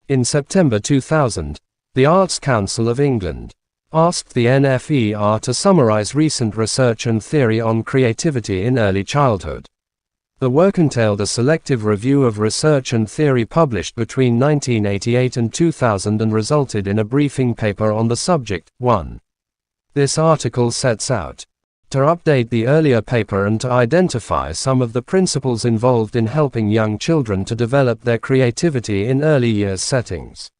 In September 2000, the Arts Council of England asked the NFER to summarize recent research and theory on creativity in early childhood. The work entailed a selective review of research and theory published between 1988 and 2000 and resulted in a briefing paper on the subject. 1. This article sets out to update the earlier paper and to identify some of the principles involved in helping young children to develop their creativity in early years settings.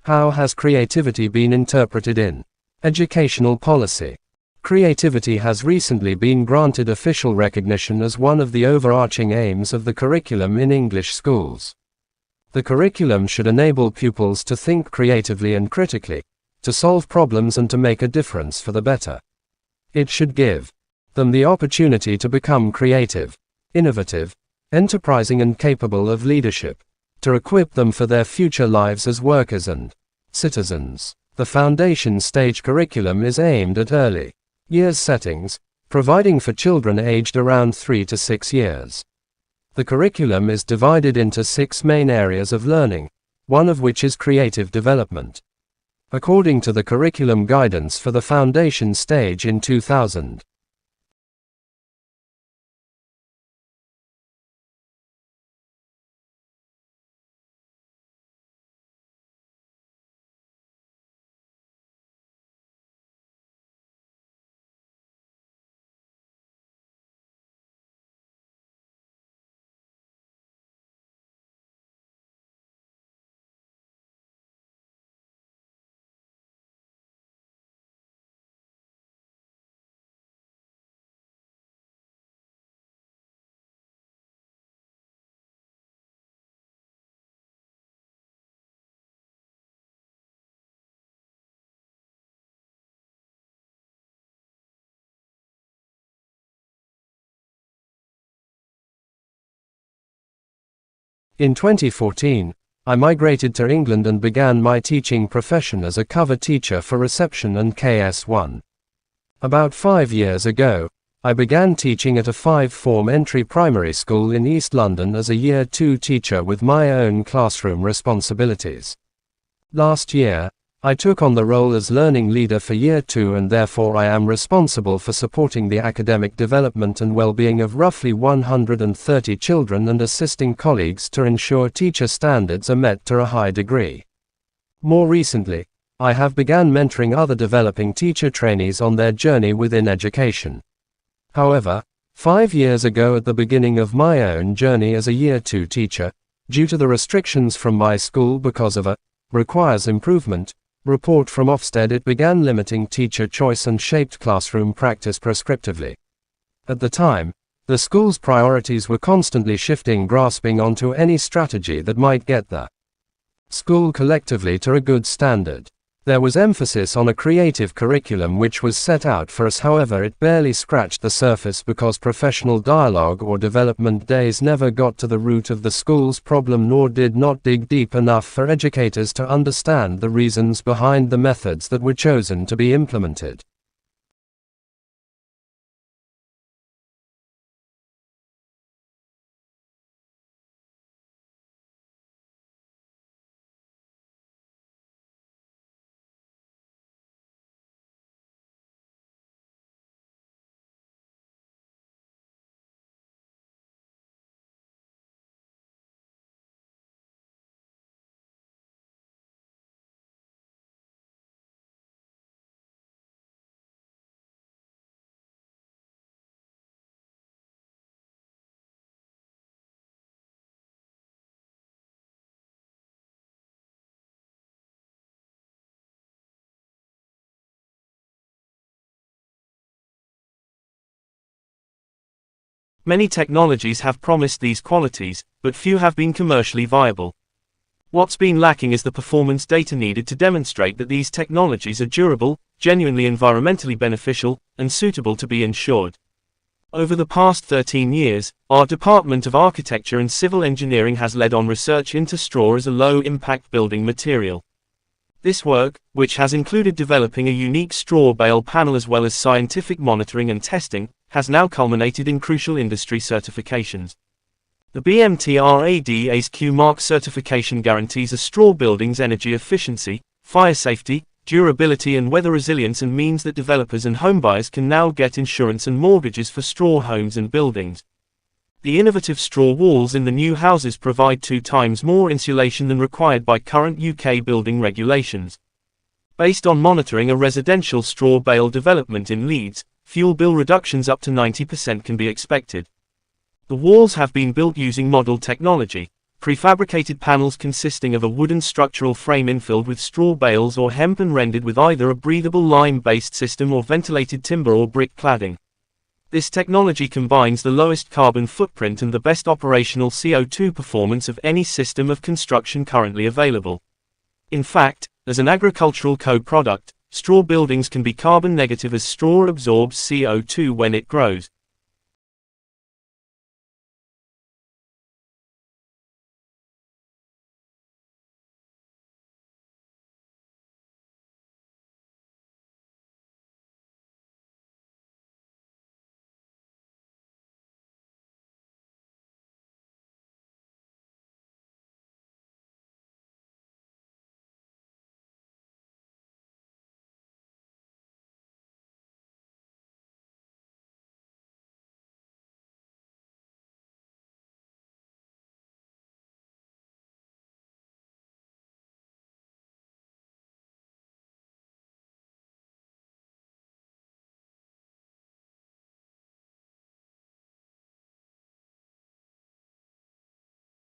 How has creativity been interpreted in educational policy? Creativity has recently been granted official recognition as one of the overarching aims of the curriculum in English schools. The curriculum should enable pupils to think creatively and critically, to solve problems and to make a difference for the better. It should give them the opportunity to become creative, innovative, enterprising and capable of leadership, to equip them for their future lives as workers and citizens. The foundation stage curriculum is aimed at early years settings, providing for children aged around 3 to 6 years. The curriculum is divided into 6 main areas of learning, one of which is creative development. According to the curriculum guidance for the foundation stage in 2000. In 2014, I migrated to England and began my teaching profession as a cover teacher for reception and KS1. About 5 years ago, I began teaching at a 5-form entry primary school in East London as a Year 2 teacher with my own classroom responsibilities. Last year, I took on the role as learning leader for Year 2 and therefore I am responsible for supporting the academic development and well-being of roughly 130 children and assisting colleagues to ensure teacher standards are met to a high degree. More recently, I have begun mentoring other developing teacher trainees on their journey within education. However, 5 years ago at the beginning of my own journey as a Year 2 teacher, due to the restrictions from my school because of a requires improvement report from Ofsted, it began limiting teacher choice and shaped classroom practice prescriptively. At the time, the school's priorities were constantly shifting, grasping onto any strategy that might get the school collectively to a good standard. There was emphasis on a creative curriculum which was set out for us, however it barely scratched the surface because professional dialogue or development days never got to the root of the school's problem nor did not dig deep enough for educators to understand the reasons behind the methods that were chosen to be implemented. Many technologies have promised these qualities, but few have been commercially viable. What's been lacking is the performance data needed to demonstrate that these technologies are durable, genuinely environmentally beneficial, and suitable to be insured. Over the past 13 years, our Department of Architecture and Civil Engineering has led on research into straw as a low-impact building material. This work, which has included developing a unique straw bale panel as well as scientific monitoring and testing, has now culminated in crucial industry certifications. The BMTRADA's Q-Mark certification guarantees a straw building's energy efficiency, fire safety, durability and weather resilience, and means that developers and homebuyers can now get insurance and mortgages for straw homes and buildings. The innovative straw walls in the new houses provide 2 times more insulation than required by current UK building regulations. Based on monitoring a residential straw bale development in Leeds, fuel bill reductions up to 90% can be expected. The walls have been built using model technology, prefabricated panels consisting of a wooden structural frame infilled with straw bales or hemp and rendered with either a breathable lime-based system or ventilated timber or brick cladding. This technology combines the lowest carbon footprint and the best operational CO2 performance of any system of construction currently available. In fact, as an agricultural co-product, straw buildings can be carbon negative as straw absorbs CO2 when it grows.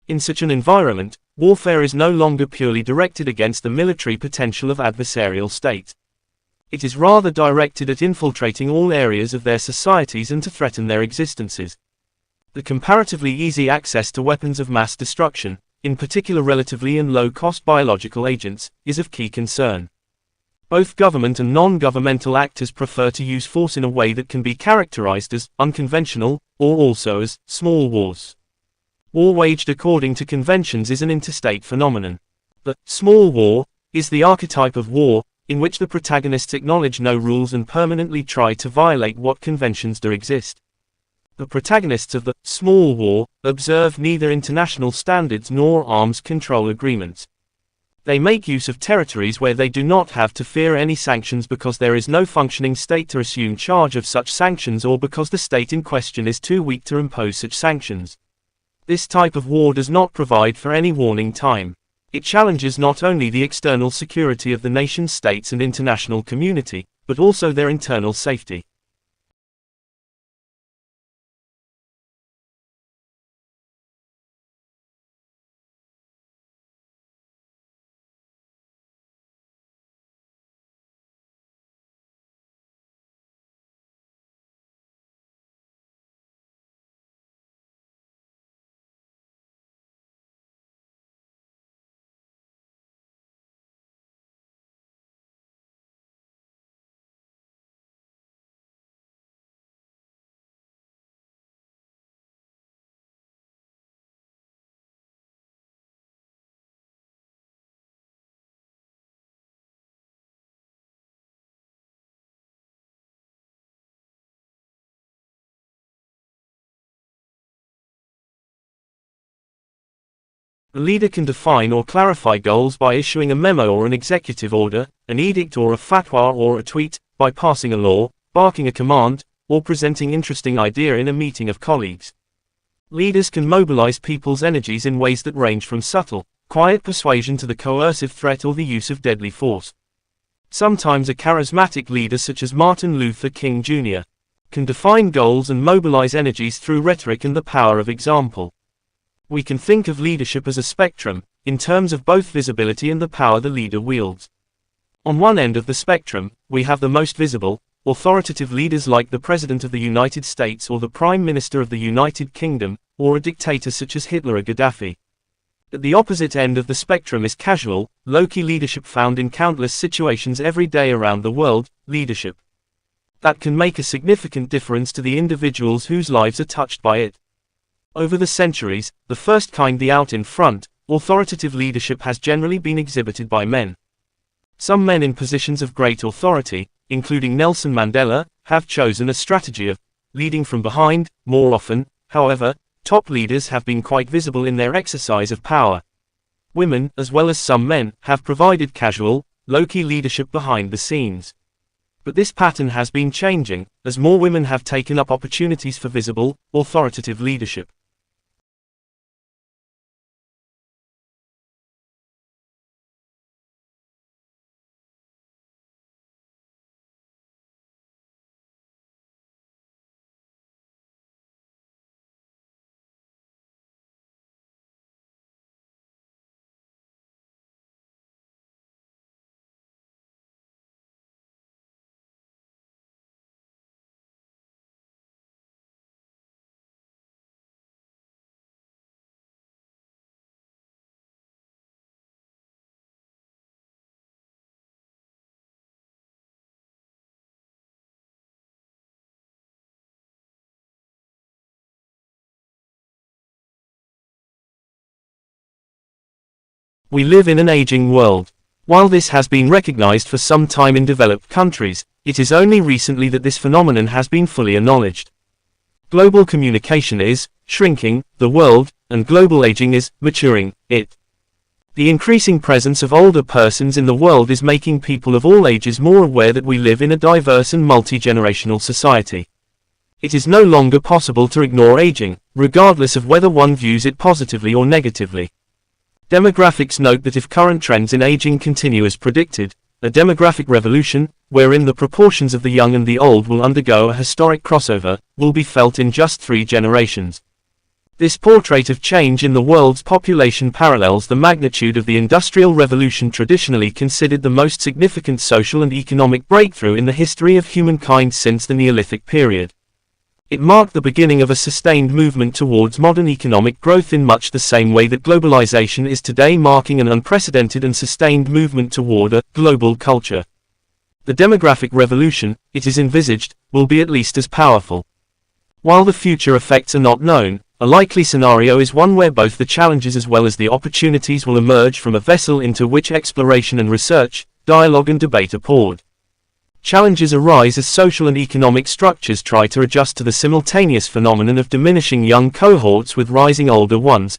In such an environment, warfare is no longer purely directed against the military potential of adversarial states. It is rather directed at infiltrating all areas of their societies and to threaten their existences. The comparatively easy access to weapons of mass destruction, in particular relatively and low-cost biological agents, is of key concern. Both government and non-governmental actors prefer to use force in a way that can be characterized as unconventional, or also as small wars. War waged according to conventions is an interstate phenomenon. The small war is the archetype of war, in which the protagonists acknowledge no rules and permanently try to violate what conventions do exist. The protagonists of the small war observe neither international standards nor arms control agreements. They make use of territories where they do not have to fear any sanctions because there is no functioning state to assume charge of such sanctions or because the state in question is too weak to impose such sanctions. This type of war does not provide for any warning time. It challenges not only the external security of the nation-states and international community, but also their internal safety. The leader can define or clarify goals by issuing a memo or an executive order, an edict or a fatwa or a tweet, by passing a law, barking a command, or presenting interesting idea in a meeting of colleagues. Leaders can mobilize people's energies in ways that range from subtle, quiet persuasion to the coercive threat or the use of deadly force. Sometimes a charismatic leader such as Martin Luther King Jr. can define goals and mobilize energies through rhetoric and the power of example. We can think of leadership as a spectrum, in terms of both visibility and the power the leader wields. On one end of the spectrum, we have the most visible, authoritative leaders like the President of the United States or the Prime Minister of the United Kingdom, or a dictator such as Hitler or Gaddafi. At the opposite end of the spectrum is casual, low-key leadership found in countless situations every day around the world, leadership that can make a significant difference to the individuals whose lives are touched by it. Over the centuries, the first kind, the out in front, authoritative leadership has generally been exhibited by men. Some men in positions of great authority, including Nelson Mandela, have chosen a strategy of leading from behind. More often, however, Top leaders have been quite visible in their exercise of power. Women, as well as some men, have provided casual, low-key leadership behind the scenes. But this pattern has been changing, as more women have taken up opportunities for visible, authoritative leadership. We live in an aging world. While this has been recognized for some time in developed countries, it is only recently that this phenomenon has been fully acknowledged. Global communication is shrinking the world, and global aging is maturing it. The increasing presence of older persons in the world is making people of all ages more aware that we live in a diverse and multi-generational society. It is no longer possible to ignore aging, regardless of whether one views it positively or negatively. Demographics note that if current trends in aging continue as predicted, a demographic revolution, wherein the proportions of the young and the old will undergo a historic crossover, will be felt in just 3 generations. This portrait of change in the world's population parallels the magnitude of the Industrial Revolution, traditionally considered the most significant social and economic breakthrough in the history of humankind since the Neolithic period. It marked the beginning of a sustained movement towards modern economic growth in much the same way that globalization is today marking an unprecedented and sustained movement toward a global culture. The demographic revolution, it is envisaged, will be at least as powerful. While the future effects are not known, a likely scenario is one where both the challenges as well as the opportunities will emerge from a vessel into which exploration and research, dialogue and debate are poured. Challenges arise as social and economic structures try to adjust to the simultaneous phenomenon of diminishing young cohorts with rising older ones,